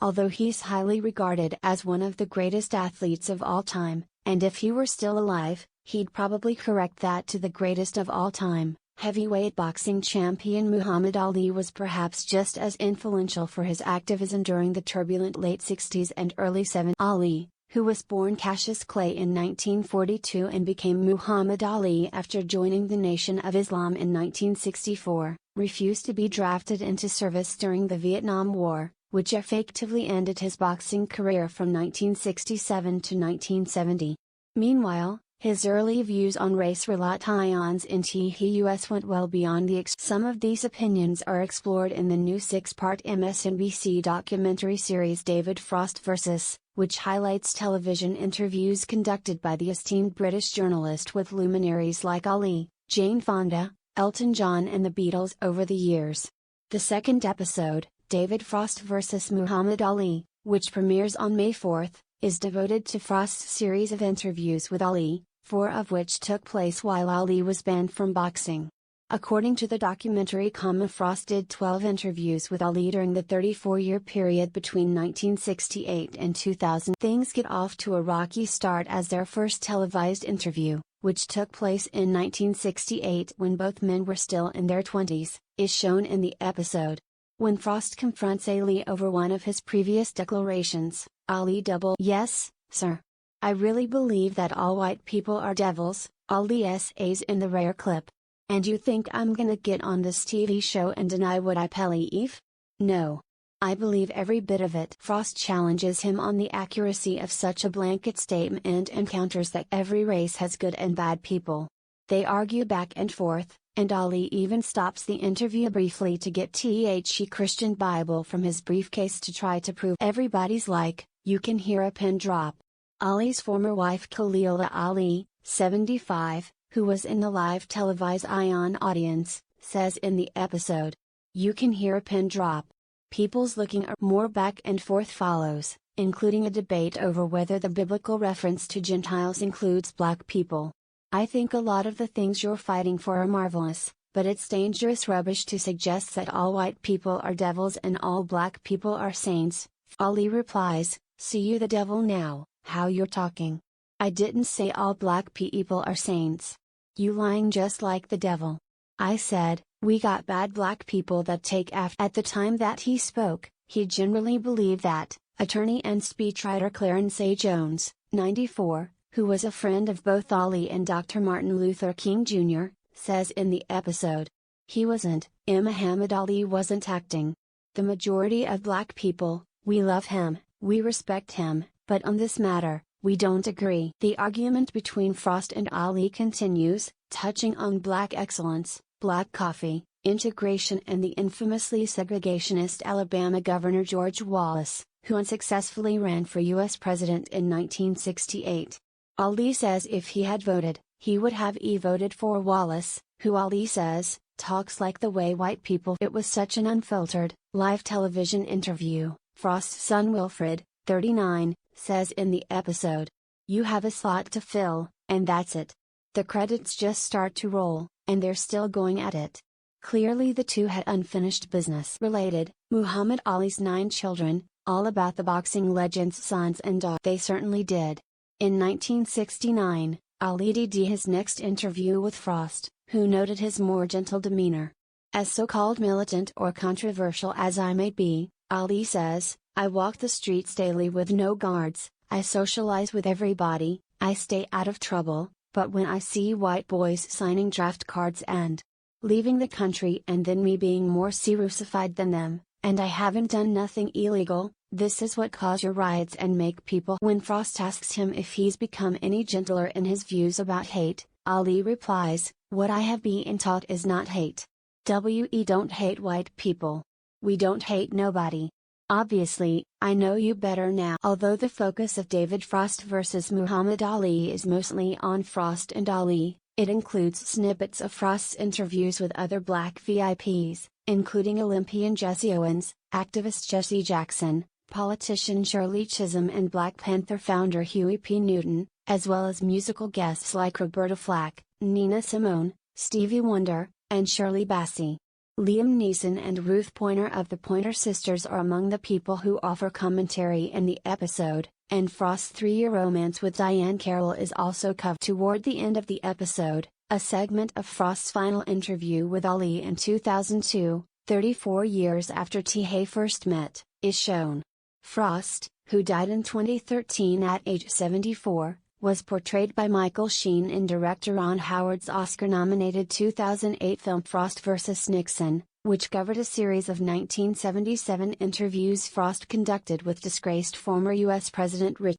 although he's highly regarded as one of the greatest athletes of all time, and if he were still alive, he'd probably correct that to the greatest of all time. Heavyweight boxing champion Muhammad Ali was perhaps just as influential for his activism during the turbulent late 60s and early 70s. Ali, who was born Cassius Clay in 1942 and became Muhammad Ali after joining the Nation of Islam in 1964, refused to be drafted into service during the Vietnam War, which effectively ended his boxing career from 1967 to 1970. Meanwhile, his early views on race relations in THUS went well beyond the Some of these opinions are explored in the new 6-part MSNBC documentary series David Frost vs., which highlights television interviews conducted by the esteemed British journalist with luminaries like Ali, Jane Fonda, Elton John and the Beatles over the years. The second episode, David Frost vs. Muhammad Ali, which premieres on May 4, is devoted to Frost's series of interviews with Ali, 4 of which took place while Ali was banned from boxing. According to the documentary, Frost did 12 interviews with Ali during the 34-year period between 1968 and 2000. Things get off to a rocky start as their first televised interview, which took place in 1968 when both men were still in their 20s, is shown in the episode. When Frost confronts Ali over one of his previous declarations, Ali "Yes, sir. I really believe that all white people are devils," Ali says in the rare clip. "And you think I'm gonna get on this TV show and deny what I believe? No. I believe every bit of it." Frost challenges him on the accuracy of such a blanket statement and counters that every race has good and bad people. They argue back and forth, and Ali even stops the interview briefly to get the Christian Bible from his briefcase to try to prove everybody's like, you can hear a pin drop. Ali's former wife Khalila Ali, 75, who was in the live televised Ion audience, says in the episode, "You can hear a pin drop." People's looking are more back and forth follows, including a debate over whether the biblical reference to Gentiles includes black people. "I think a lot of the things you're fighting for are marvelous, but it's dangerous rubbish to suggest that all white people are devils and all black people are saints." Ali replies, "See you the devil now, how you're talking. I didn't say all black people are saints. You lying just like the devil. I said, we got bad black people that take after." At the time that he spoke, he generally believed that. Attorney and speechwriter Clarence A. Jones, 94, who was a friend of both Ali and Dr. Martin Luther King Jr., says in the episode, "He wasn't, Muhammad Ali wasn't acting. The majority of black people, we love him, we respect him, but on this matter, we don't agree." The argument between Frost and Ali continues, touching on black excellence, black coffee, integration and the infamously segregationist Alabama Governor George Wallace, who unsuccessfully ran for U.S. President in 1968. Ali says if he had voted, he would have voted for Wallace, who Ali says, talks like the way white people. It was such an unfiltered, live television interview, Frost's son Wilfred, 39, says in the episode. "You have a slot to fill, and that's it. The credits just start to roll, and they're still going at it." Clearly the two had unfinished business. Related, Muhammad Ali's 9 children, all about the boxing legend's sons and daughters. They certainly did. In 1969, Ali did his next interview with Frost, who noted his more gentle demeanor. "As so-called militant or controversial as I may be," Ali says, "I walk the streets daily with no guards, I socialize with everybody, I stay out of trouble, but when I see white boys signing draft cards and leaving the country and then me being more crucified than them, and I haven't done nothing illegal, this is what cause your riots and make people." When Frost asks him if he's become any gentler in his views about hate, Ali replies, "What I have been taught is not hate. We don't hate white people. We don't hate nobody. Obviously, I know you better now." Although the focus of David Frost vs. Muhammad Ali is mostly on Frost and Ali, it includes snippets of Frost's interviews with other black VIPs, including Olympian Jesse Owens, activist Jesse Jackson, politician Shirley Chisholm and Black Panther founder Huey P. Newton, as well as musical guests like Roberta Flack, Nina Simone, Stevie Wonder, and Shirley Bassey. Liam Neeson and Ruth Pointer of the Pointer Sisters are among the people who offer commentary in the episode, and Frost's 3-year romance with Diahann Carroll is also covered. Toward the end of the episode, a segment of Frost's final interview with Ali in 2002, 34 years after T-Hay first met, is shown. Frost, who died in 2013 at age 74, was portrayed by Michael Sheen in director Ron Howard's Oscar-nominated 2008 film Frost vs. Nixon, which covered a series of 1977 interviews Frost conducted with disgraced former U.S. President Richard